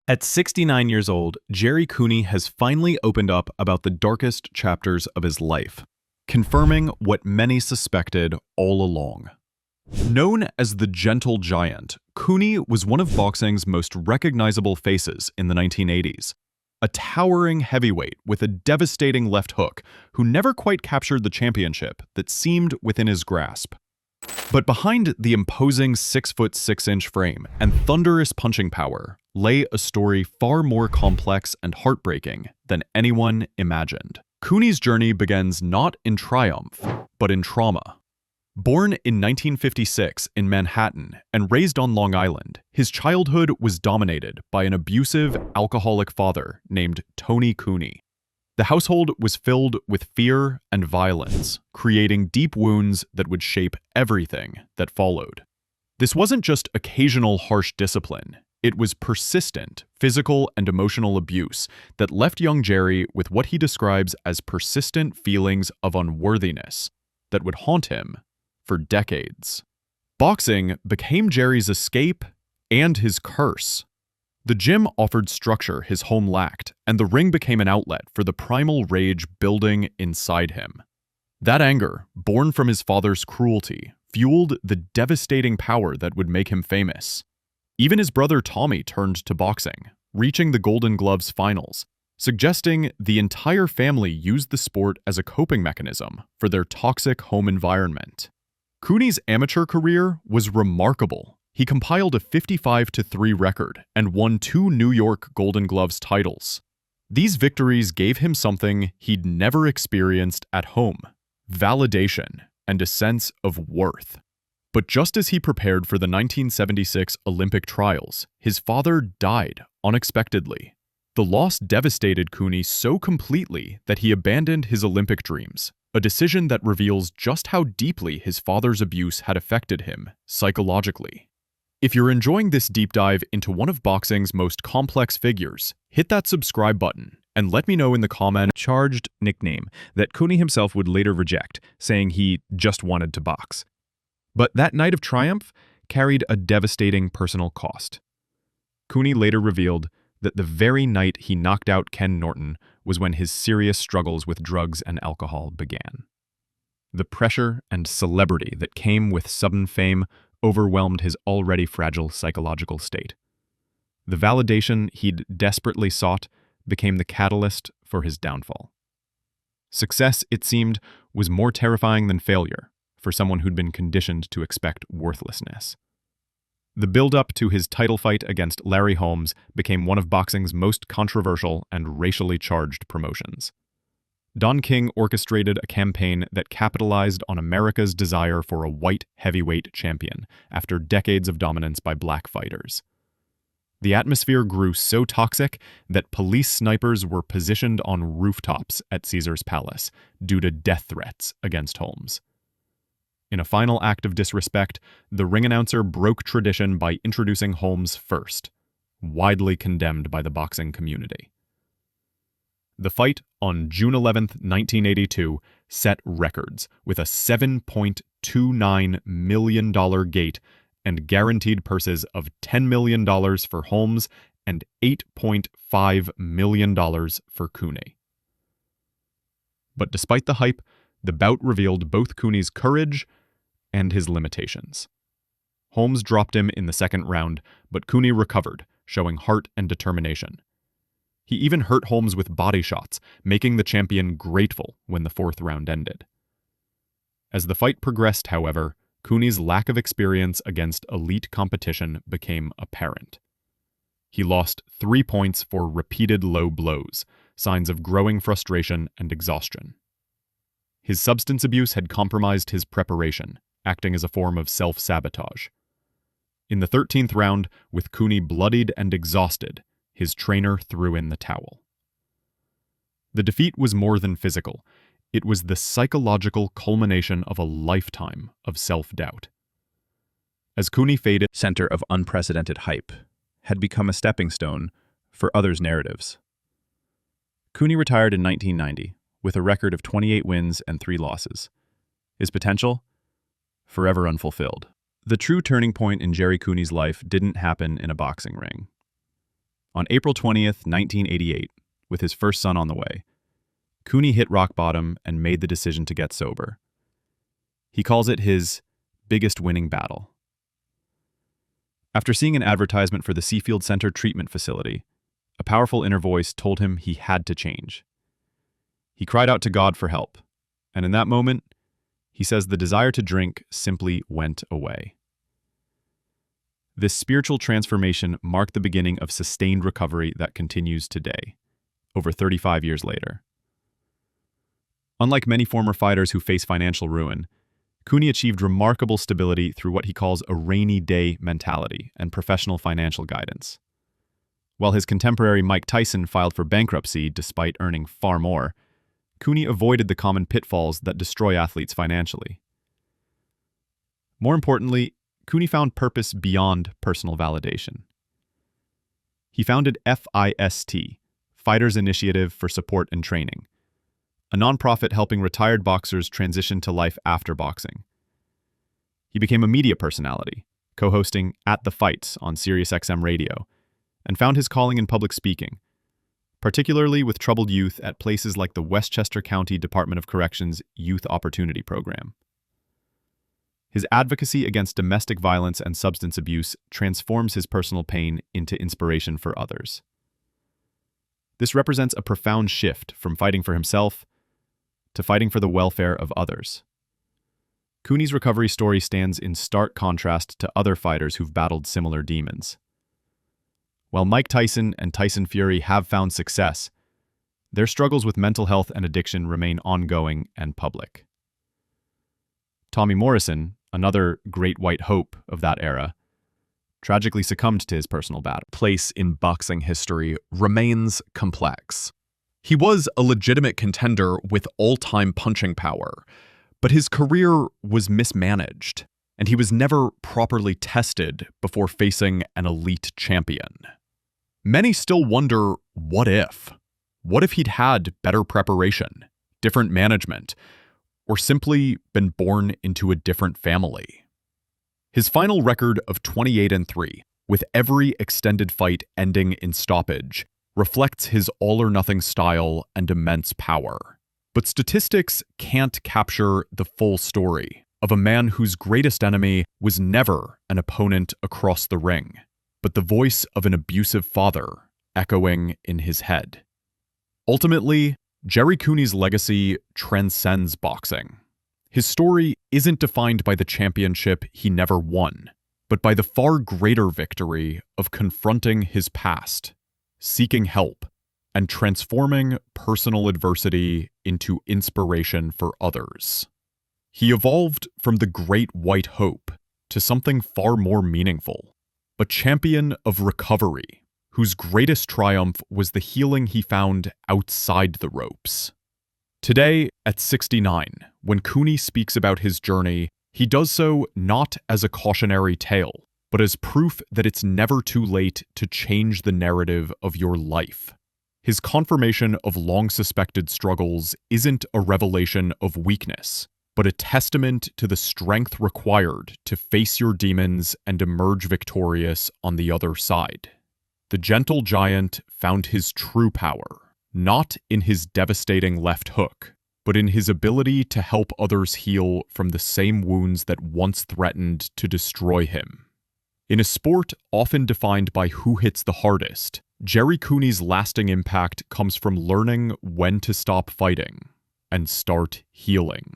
At 69 years old, Gerry Cooney has finally opened up about the darkest chapters of his life, confirming what many suspected all along. Known as the Gentle Giant, Cooney was one of boxing's most recognizable faces in the 1980s. A towering heavyweight with a devastating left hook who never quite captured the championship that seemed within his grasp. But behind the imposing 6'6" frame and thunderous punching power lay a story far more complex and heartbreaking than anyone imagined. Cooney's journey begins not in triumph, but in trauma. Born in 1956 in Manhattan and raised on Long Island, his childhood was dominated by an abusive, alcoholic father named Tony Cooney. The household was filled with fear and violence, creating deep wounds that would shape everything that followed. This wasn't just occasional harsh discipline. It was persistent physical and emotional abuse that left young Gerry with what he describes as persistent feelings of unworthiness that would haunt him for decades. Boxing became Gerry's escape and his curse. The gym offered structure his home lacked, and the ring became an outlet for the primal rage building inside him. That anger, born from his father's cruelty, fueled the devastating power that would make him famous. Even his brother Tommy turned to boxing, reaching the Golden Gloves finals, suggesting the entire family used the sport as a coping mechanism for their toxic home environment. Cooney's amateur career was remarkable. He compiled a 55-3 record and won 2 New York Golden Gloves titles. These victories gave him something he'd never experienced at home: validation and a sense of worth. But just as he prepared for the 1976 Olympic trials, his father died unexpectedly. The loss devastated Cooney so completely that he abandoned his Olympic dreams, a decision that reveals just how deeply his father's abuse had affected him psychologically. If you're enjoying this deep dive into one of boxing's most complex figures, hit that subscribe button and let me know in the comment charged nickname that Cooney himself would later reject, saying he just wanted to box. But that night of triumph carried a devastating personal cost. Cooney later revealed that the very night he knocked out Ken Norton was when his serious struggles with drugs and alcohol began. The pressure and celebrity that came with sudden fame overwhelmed his already fragile psychological state. The validation he'd desperately sought became the catalyst for his downfall. Success, it seemed, was more terrifying than failure for someone who'd been conditioned to expect worthlessness. The build-up to his title fight against Larry Holmes became one of boxing's most controversial and racially charged promotions. Don King orchestrated a campaign that capitalized on America's desire for a white heavyweight champion after decades of dominance by black fighters. The atmosphere grew so toxic that police snipers were positioned on rooftops at Caesar's Palace due to death threats against Holmes. In a final act of disrespect, the ring announcer broke tradition by introducing Holmes first, widely condemned by the boxing community. The fight on June 11, 1982, set records with a $7.29 million gate and guaranteed purses of $10 million for Holmes and $8.5 million for Cooney. But despite the hype, the bout revealed both Cooney's courage and his limitations. Holmes dropped him in the second round, but Cooney recovered, showing heart and determination. He even hurt Holmes with body shots, making the champion grateful when the fourth round ended. As the fight progressed, however, Cooney's lack of experience against elite competition became apparent. He lost 3 points for repeated low blows, signs of growing frustration and exhaustion. His substance abuse had compromised his preparation, acting as a form of self-sabotage. In the 13th round, with Cooney bloodied and exhausted, his trainer threw in the towel. The defeat was more than physical. It was the psychological culmination of a lifetime of self-doubt. As Cooney faded, center of unprecedented hype, had become a stepping stone for others' narratives. Cooney retired in 1990 with a record of 28 wins and 3 losses. His potential? Forever unfulfilled. The true turning point in Gerry Cooney's life didn't happen in a boxing ring. On April 20th, 1988, with his first son on the way, Cooney hit rock bottom and made the decision to get sober. He calls it his biggest winning battle. After seeing an advertisement for the Seafield Center treatment facility, a powerful inner voice told him he had to change. He cried out to God for help, and in that moment, he says the desire to drink simply went away. This spiritual transformation marked the beginning of sustained recovery that continues today, over 35 years later. Unlike many former fighters who face financial ruin, Cooney achieved remarkable stability through what he calls a rainy day mentality and professional financial guidance. While his contemporary Mike Tyson filed for bankruptcy despite earning far more, Cooney avoided the common pitfalls that destroy athletes financially. More importantly, Cooney found purpose beyond personal validation. He founded FIST, Fighters Initiative for Support and Training, a nonprofit helping retired boxers transition to life after boxing. He became a media personality, co-hosting At the Fights on SiriusXM Radio, and found his calling in public speaking, particularly with troubled youth at places like the Westchester County Department of Corrections Youth Opportunity Program. His advocacy against domestic violence and substance abuse transforms his personal pain into inspiration for others. This represents a profound shift from fighting for himself to fighting for the welfare of others. Cooney's recovery story stands in stark contrast to other fighters who've battled similar demons. While Mike Tyson and Tyson Fury have found success, their struggles with mental health and addiction remain ongoing and public. Tommy Morrison, another great white hope of that era, tragically succumbed to his personal battle. Place in boxing history remains complex. He was a legitimate contender with all-time punching power, but his career was mismanaged, and he was never properly tested before facing an elite champion. Many still wonder, what if? What if he'd had better preparation, different management, or simply been born into a different family? His final record of 28-3, with every extended fight ending in stoppage, reflects his all-or-nothing style and immense power. But statistics can't capture the full story of a man whose greatest enemy was never an opponent across the ring, but the voice of an abusive father echoing in his head. Ultimately, Gerry Cooney's legacy transcends boxing. His story isn't defined by the championship he never won, but by the far greater victory of confronting his past, seeking help, and transforming personal adversity into inspiration for others. He evolved from the great white hope to something far more meaningful, a champion of recovery, whose greatest triumph was the healing he found outside the ropes. Today, at 69, when Cooney speaks about his journey, he does so not as a cautionary tale, but as proof that it's never too late to change the narrative of your life. His confirmation of long-suspected struggles isn't a revelation of weakness, but a testament to the strength required to face your demons and emerge victorious on the other side. The gentle giant found his true power, not in his devastating left hook, but in his ability to help others heal from the same wounds that once threatened to destroy him. In a sport often defined by who hits the hardest, Gerry Cooney's lasting impact comes from learning when to stop fighting and start healing.